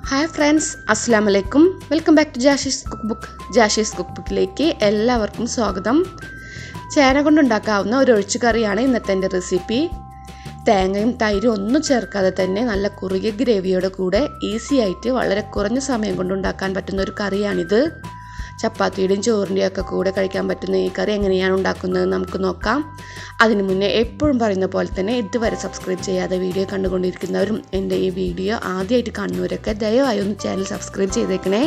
Hi friends, Assalamu alaikum. Welcome back to Jashis Cookbook. Jashis Cookbookilekku എല്ലാവർക്കും സ്വാഗതം. ചേന കൊണ്ടുണ്ടാക്കാവുന്ന ഒരു ഒഴിച്ചുകറിയാണ് ഇന്നത്തെ എൻ്റെ റെസിപ്പി. തേങ്ങയും തൈരും ഒന്നും ചേർക്കാതെ തന്നെ നല്ല കുറുകിയ ഗ്രേവിയോടെ കൂടെ ഈസി ആയിട്ട് വളരെ കുറഞ്ഞ സമയം കൊണ്ട് ഉണ്ടാക്കാൻ പറ്റുന്ന ഒരു കറിയാണിത്. ചപ്പാത്തിയുടെയും ചോറിൻ്റെയും ഒക്കെ കൂടെ കഴിക്കാൻ പറ്റുന്ന ഈ കറി എങ്ങനെയാണ് ഉണ്ടാക്കുന്നത് നമുക്ക് നോക്കാം. അതിനു മുന്നേ എപ്പോഴും പറയുന്ന പോലെ തന്നെ ഇതുവരെ സബ്സ്ക്രൈബ് ചെയ്യാതെ വീഡിയോ കണ്ടുകൊണ്ടിരിക്കുന്നവരും എൻ്റെ ഈ വീഡിയോ ആദ്യമായിട്ട് കാണുന്നവരൊക്കെ ദയവായി ഒന്ന് ചാനൽ സബ്സ്ക്രൈബ് ചെയ്തേക്കണേ.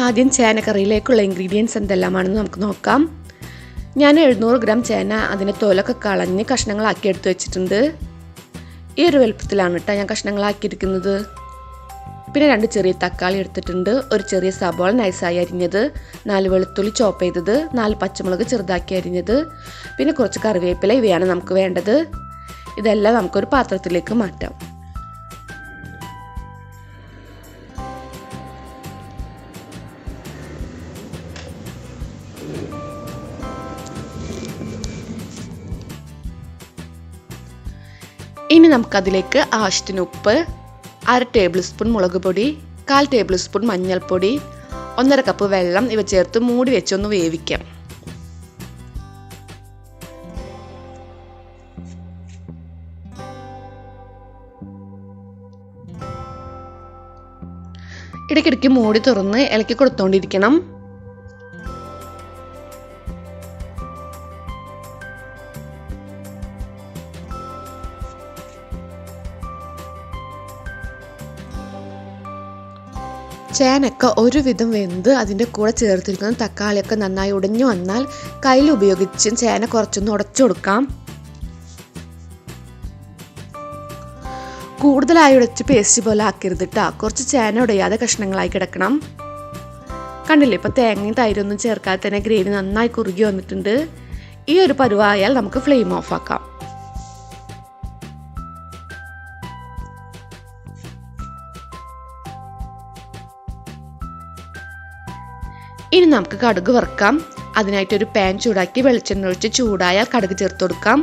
ആദ്യം ചേനക്കറിയിലേക്കുള്ള ഇൻഗ്രീഡിയൻസ് എന്തെല്ലാമാണെന്ന് നമുക്ക് നോക്കാം. ഞാൻ 700 ഗ്രാം ചേന അതിൻ്റെ തോലൊക്കെ കളഞ്ഞ് കഷ്ണങ്ങളാക്കി എടുത്ത് വെച്ചിട്ടുണ്ട്. ഈ ഒരു വലുപ്പത്തിലാണ് കേട്ടോ ഞാൻ കഷ്ണങ്ങളാക്കിയിരിക്കുന്നത്. പിന്നെ 2 ചെറിയ തക്കാളി എടുത്തിട്ടുണ്ട്, ഒരു ചെറിയ സബോള നൈസായി അരിഞ്ഞത്, 4 വെളുത്തുള്ളി ചോപ്പ് ചെയ്തത്, 4 പച്ചമുളക് ചെറുതാക്കി അരിഞ്ഞത്, പിന്നെ കുറച്ച് കറിവേപ്പില, ഇവയാണ് നമുക്ക് വേണ്ടത്. ഇതെല്ലാം നമുക്കൊരു പാത്രത്തിലേക്ക് മാറ്റാം. ഇനി നമുക്കതിലേക്ക് ആവശ്യത്തിന് ഉപ്പ്, 1/2 ടേബിൾ സ്പൂൺ മുളക് പൊടി, 1/4 ടേബിൾ സ്പൂൺ മഞ്ഞൾപ്പൊടി, 1.5 കപ്പ് വെള്ളം ഇവ ചേർത്ത് മൂടി വെച്ചൊന്ന് വേവിക്കാം. ഇടയ്ക്കിടയ്ക്ക് മൂടി തുറന്ന് ഇളക്കി കൊടുത്തോണ്ടിരിക്കണം. ചേനയൊക്കെ ഒരുവിധം വെന്ത് അതിൻ്റെ കൂടെ ചേർത്തിരിക്കുന്ന തക്കാളിയൊക്കെ നന്നായി ഉടഞ്ഞു വന്നാൽ കയ്യിൽ ഉപയോഗിച്ച് ചേന കുറച്ചൊന്ന് ഉടച്ചു കൊടുക്കാം. കൂടുതലായി ഉടച്ച് പേസ്റ്റ് പോലെ ആക്കരുത് കേട്ടോ. കുറച്ച് ചേന ഉടയാതെ കഷ്ണങ്ങളായി കിടക്കണം. കണ്ടില്ലേ, ഇപ്പോൾ തേങ്ങയും തൈരൊന്നും ചേർക്കാതെ തന്നെ ഗ്രേവി നന്നായി കുറുകി വന്നിട്ടുണ്ട്. ഈ ഒരു പരുവായാൽ നമുക്ക് ഫ്ലെയിം ഓഫ് ആക്കാം. ഇനി നമുക്ക് കടുക് വറുക്കാം. അതിനായിട്ടൊരു പാൻ ചൂടാക്കി വെളിച്ചെണ്ണ ഒഴിച്ച് ചൂടായാൽ കടുക് ചേർത്ത് കൊടുക്കാം.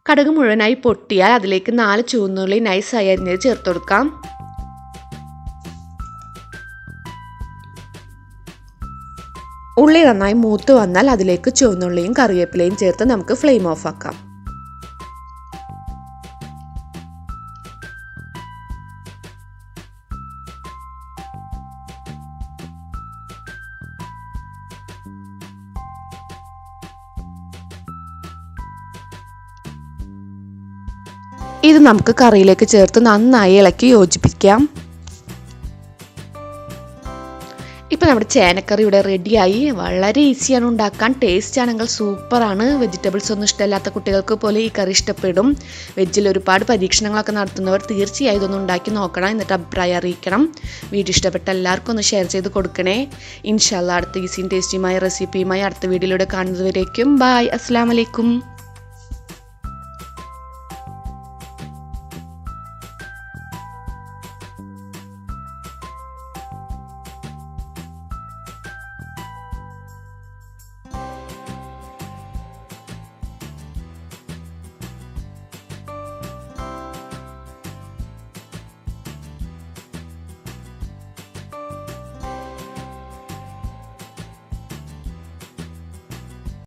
കടുക് മുഴുവനായി പൊട്ടിയാൽ അതിലേക്ക് 4 ചുവന്നുള്ളി നൈസായി അരിഞ്ഞത് ചേർത്ത് കൊടുക്കാം. ഉള്ളി നന്നായി മൂത്ത് വന്നാൽ അതിലേക്ക് ചുവന്നുള്ളിയും കറിവേപ്പിലയും ചേർത്ത് നമുക്ക് ഫ്ലെയിം ഓഫ് ആക്കാം. ഇത് നമുക്ക് കറിയിലേക്ക് ചേർത്ത് നന്നായി ഇളക്കി യോജിപ്പിക്കാം. ഇപ്പം നമ്മുടെ ചേനക്കറി ഇവിടെ റെഡിയായി. വളരെ ഈസിയാണ് ഉണ്ടാക്കാൻ, ടേസ്റ്റ് ആണെങ്കിൽ സൂപ്പറാണ്. വെജിറ്റബിൾസ് ഒന്നും ഇഷ്ടമില്ലാത്ത കുട്ടികൾക്ക് പോലെ ഈ കറി ഇഷ്ടപ്പെടും. വെജിൽ ഒരുപാട് പരീക്ഷണങ്ങളൊക്കെ നടത്തുന്നവർ തീർച്ചയായും ഇതൊന്നും ഉണ്ടാക്കി നോക്കണം, എന്നിട്ട് അഭിപ്രായം അറിയിക്കണം. വീഡിയോ ഇഷ്ടപ്പെട്ട എല്ലാവർക്കും ഒന്ന് ഷെയർ ചെയ്ത് കൊടുക്കണേ. ഇൻഷാല്ലാ അടുത്ത ഈസിയും ടേസ്റ്റിയുമായ റെസിപ്പിയുമായി അടുത്ത വീഡിയോയിലൂടെ കാണുന്നതുവരേക്കും ബൈ. അസ്സലാമു അലൈക്കും.